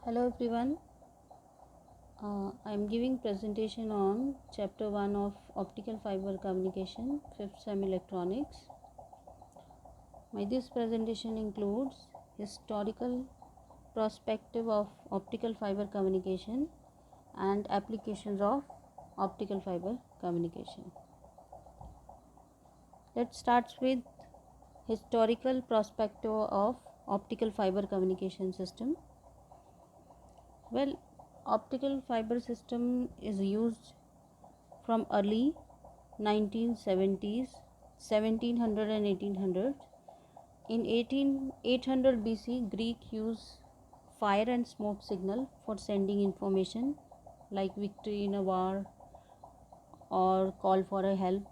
Hello everyone. I am giving presentation on chapter 1 of optical fiber communication, 5th sem electronics. This presentation includes historical perspective of optical fiber communication and applications of optical fiber communication. Let's start with historical perspective of optical fiber communication system. Well, optical fiber system is used from early 1970s, 1700 and 1800. In 800 BC, Greek used fire and smoke signal for sending information like victory in a war or call for a help,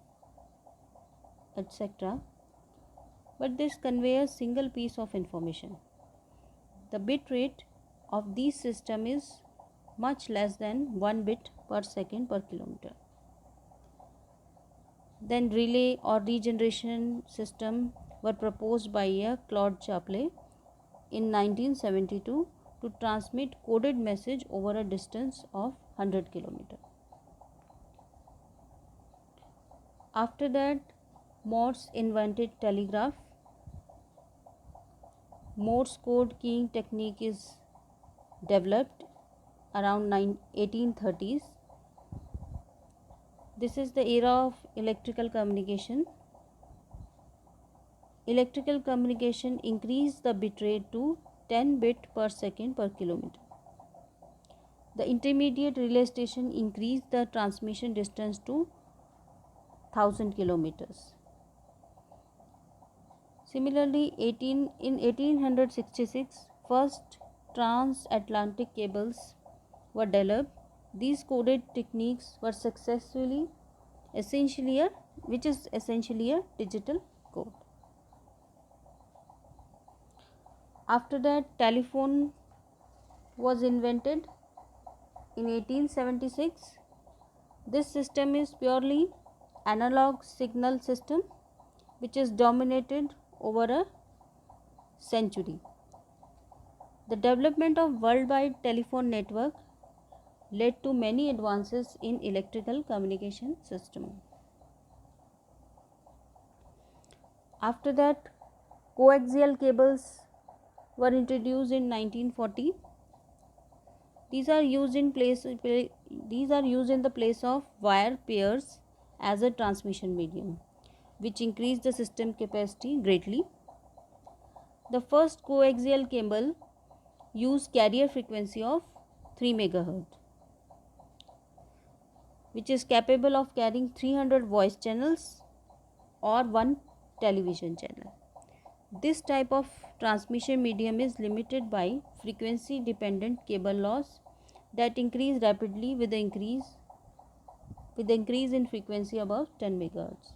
etc. But this conveys a single piece of information. The bit rate of this system is much less than 1 bit per second per kilometer. Then relay or regeneration system were proposed by Claude Chaplin in 1972 to transmit coded message over a distance of 100 km. After that, Morse invented telegraph. Morse code keying technique is developed around 1830s. This is the era of electrical communication. Electrical communication increased the bit rate to 10 bit per second per kilometer. The intermediate relay station increased the transmission distance to 1000 kilometers. Similarly, in 1866, first transatlantic cables were developed. These coded techniques were essentially a digital code. After that, telephone was invented in 1876. This system is purely analog signal system which is dominated over a century. The development of worldwide telephone network led to many advances in electrical communication system. After that, coaxial cables were introduced in 1940. These are used in the place of wire pairs as a transmission medium, which increased the system capacity greatly. The first coaxial cable used carrier frequency of 3 MHz, which is capable of carrying 300 voice channels or one television channel. This type of transmission medium is limited by frequency dependent cable loss that increase rapidly with the increase in frequency above 10 MHz.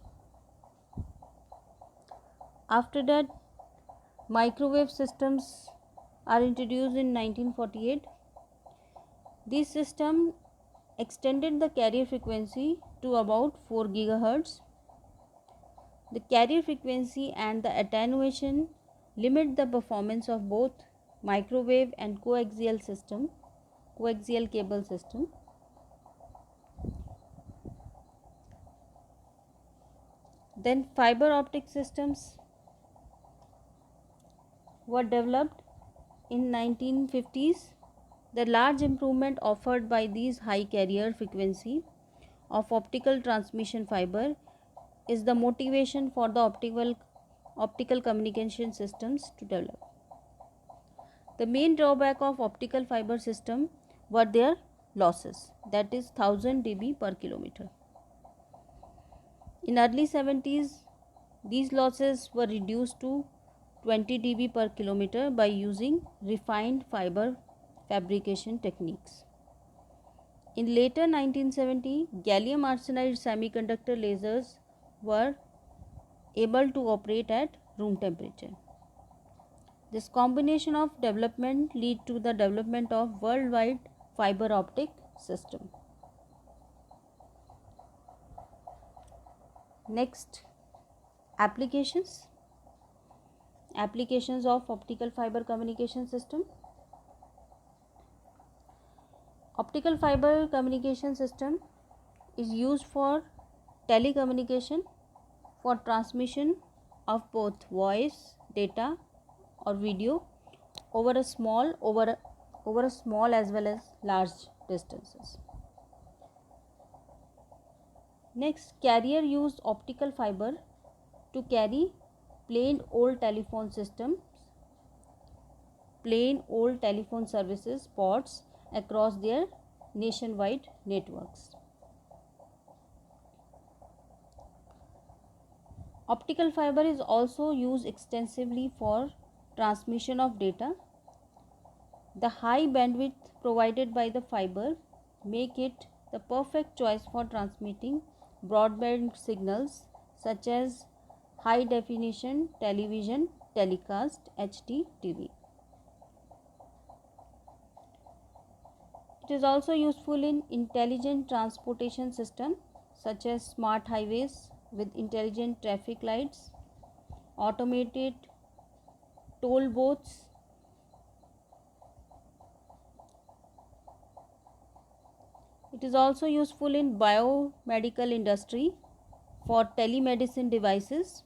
After that, microwave systems are introduced in 1948. This system extended the carrier frequency to about 4 GHz. The carrier frequency and the attenuation limit the performance of both microwave and coaxial cable system. Then fiber optic systems were developed in 1950s. The large improvement offered by these high carrier frequency of optical transmission fiber is the motivation for the optical communication systems to develop. The main drawback of optical fiber system were their losses, that is 1000 dB per kilometer. In early 70s, these losses were reduced to 20 dB per kilometer by using refined fiber fabrication techniques. In later 1970, gallium arsenide semiconductor lasers were able to operate at room temperature. This combination of development led to the development of worldwide fiber optic system. Next, applications of optical fiber communication system. Optical fiber communication system is used for telecommunication, for transmission of both voice, data or video over a small as well as large distances. Next, carrier use optical fiber to carry plain old telephone services pods across their nationwide networks. Optical fiber is also used extensively for transmission of data. The high bandwidth provided by the fiber make it the perfect choice for transmitting broadband signals such as high definition television telecast HDTV. It is also useful in intelligent transportation system such as smart highways with intelligent traffic lights, automated toll booths, it is also useful in biomedical industry for telemedicine devices.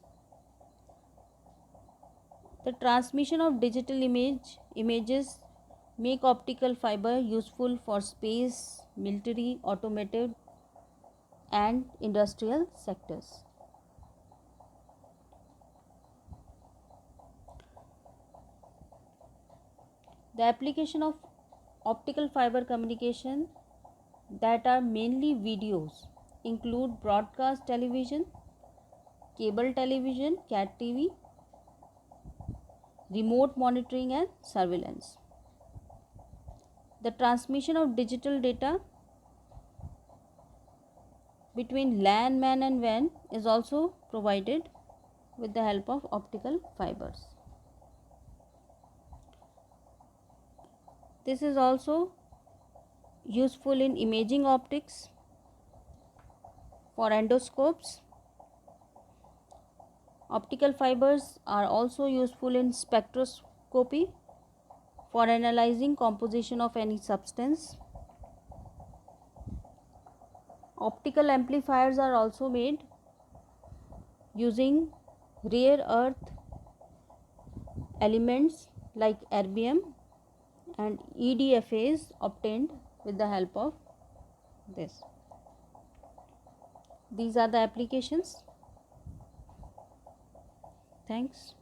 The transmission of digital images make optical fiber useful for space, military, automotive and industrial sectors. The application of optical fiber communication that are mainly videos include broadcast television, cable television, CAT TV, remote monitoring and surveillance. The transmission of digital data between LAN, MAN and WAN is also provided with the help of optical fibers. This is also useful in imaging optics for endoscopes. Optical fibers are also useful in spectroscopy for analyzing composition of any substance. Optical amplifiers are also made using rare earth elements like erbium and EDFAs obtained with the help of this. These are the applications. Thanks.